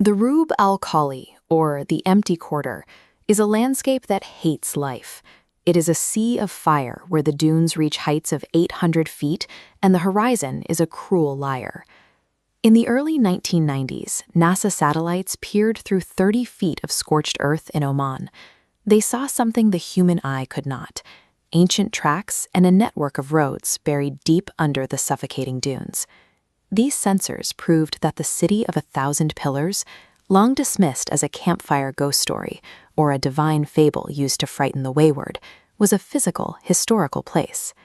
The Rub al-Khali, or the Empty Quarter, is a landscape that hates life. It is a sea of fire where the dunes reach heights of 800 feet and the horizon is a cruel liar. In the early 1990s, NASA satellites peered through 30 feet of scorched earth in Oman. They saw something the human eye could not: ancient tracks and a network of roads buried deep under the suffocating dunes. These sensors proved that the City of 1,000 Pillars, long dismissed as a campfire ghost story or a divine fable used to frighten the wayward, was a physical, historical place.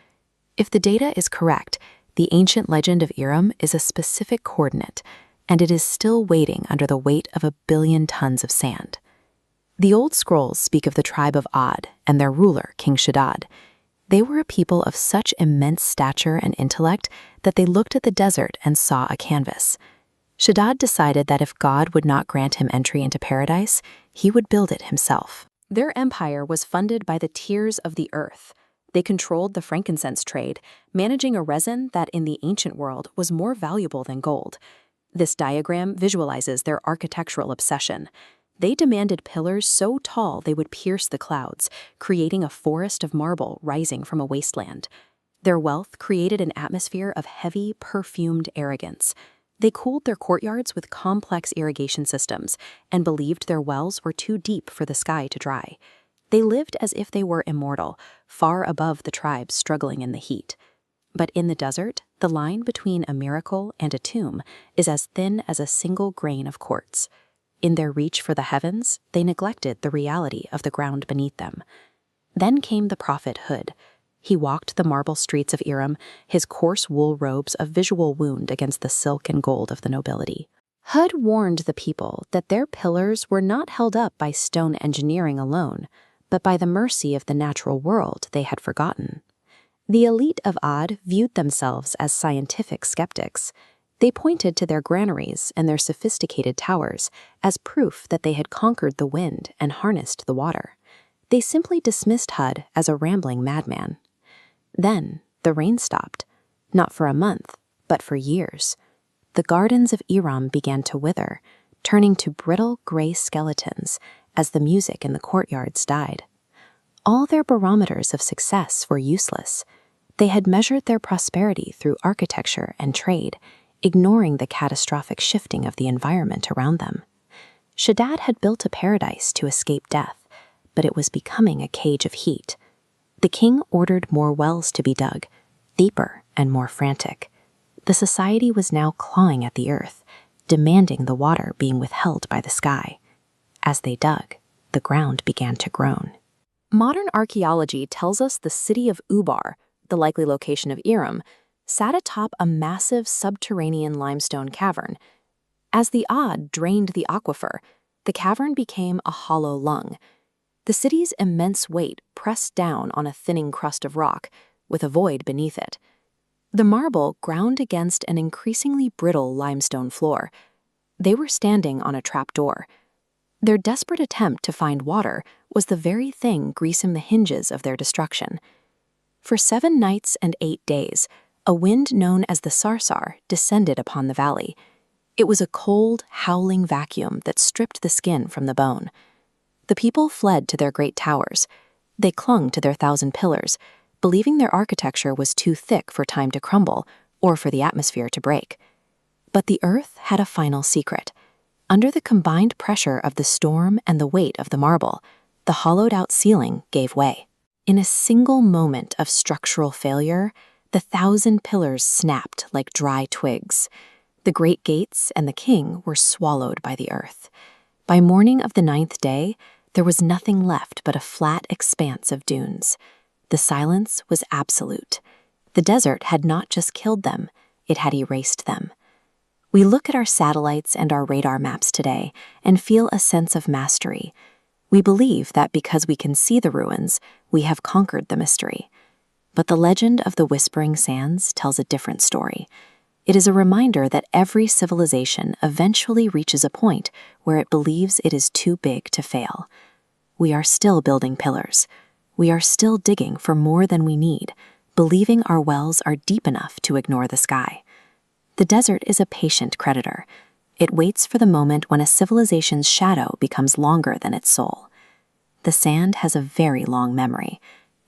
If the data is correct, the ancient legend of Iram is a specific coordinate, and it is still waiting under the weight of 1 billion tons of sand. The old scrolls speak of the tribe of Ad and their ruler, King Shaddad. They were a people of such immense stature and intellect that they looked at the desert and saw a canvas. Shaddad decided that if God would not grant him entry into paradise, he would build it himself. Their empire was funded by the tears of the earth. They controlled the frankincense trade, managing a resin that in the ancient world was more valuable than gold. This diagram visualizes their architectural obsession. They demanded pillars so tall they would pierce the clouds, creating a forest of marble rising from a wasteland. Their wealth created an atmosphere of heavy, perfumed arrogance. They cooled their courtyards with complex irrigation systems and believed their wells were too deep for the sky to dry. They lived as if they were immortal, far above the tribes struggling in the heat. But in the desert, the line between a miracle and a tomb is as thin as a single grain of quartz. In their reach for the heavens, they neglected the reality of the ground beneath them. Then came the prophet Hud. He walked the marble streets of Iram, his coarse wool robes a visual wound against the silk and gold of the nobility. Hud warned the people that their pillars were not held up by stone engineering alone, but by the mercy of the natural world they had forgotten. The elite of Ad viewed themselves as scientific skeptics. They pointed to their granaries and their sophisticated towers as proof that they had conquered the wind and harnessed the water. They simply dismissed Hud as a rambling madman. Then the rain stopped, not for a month, but for years. The gardens of Iram began to wither, turning to brittle gray skeletons as the music in the courtyards died. All their barometers of success were useless. They had measured their prosperity through architecture and trade, ignoring the catastrophic shifting of the environment around them. Shaddad had built a paradise to escape death, but it was becoming a cage of heat. The king ordered more wells to be dug, deeper and more frantic. The society was now clawing at the earth, demanding the water being withheld by the sky. As they dug, the ground began to groan. Modern archaeology tells us the city of Ubar, the likely location of Iram, sat atop a massive subterranean limestone cavern. As the Ad drained the aquifer, the cavern became a hollow lung. The city's immense weight pressed down on a thinning crust of rock, with a void beneath it. The marble ground against an increasingly brittle limestone floor. They were standing on a trapdoor. Their desperate attempt to find water was the very thing greasing the hinges of their destruction. For 7 nights and 8 days, a wind known as the Sarsar descended upon the valley. It was a cold, howling vacuum that stripped the skin from the bone. The people fled to their great towers. They clung to their 1,000 pillars, believing their architecture was too thick for time to crumble or for the atmosphere to break. But the earth had a final secret. Under the combined pressure of the storm and the weight of the marble, the hollowed-out ceiling gave way. In a single moment of structural failure, the 1,000 pillars snapped like dry twigs. The great gates and the king were swallowed by the earth. By morning of the 9th day, there was nothing left but a flat expanse of dunes. The silence was absolute. The desert had not just killed them, it had erased them. We look at our satellites and our radar maps today and feel a sense of mastery. We believe that because we can see the ruins, we have conquered the mystery. But the legend of the Whispering Sands tells a different story. It is a reminder that every civilization eventually reaches a point where it believes it is too big to fail. We are still building pillars. We are still digging for more than we need, believing our wells are deep enough to ignore the sky. The desert is a patient creditor. It waits for the moment when a civilization's shadow becomes longer than its soul. The sand has a very long memory,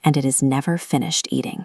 and it is never finished eating.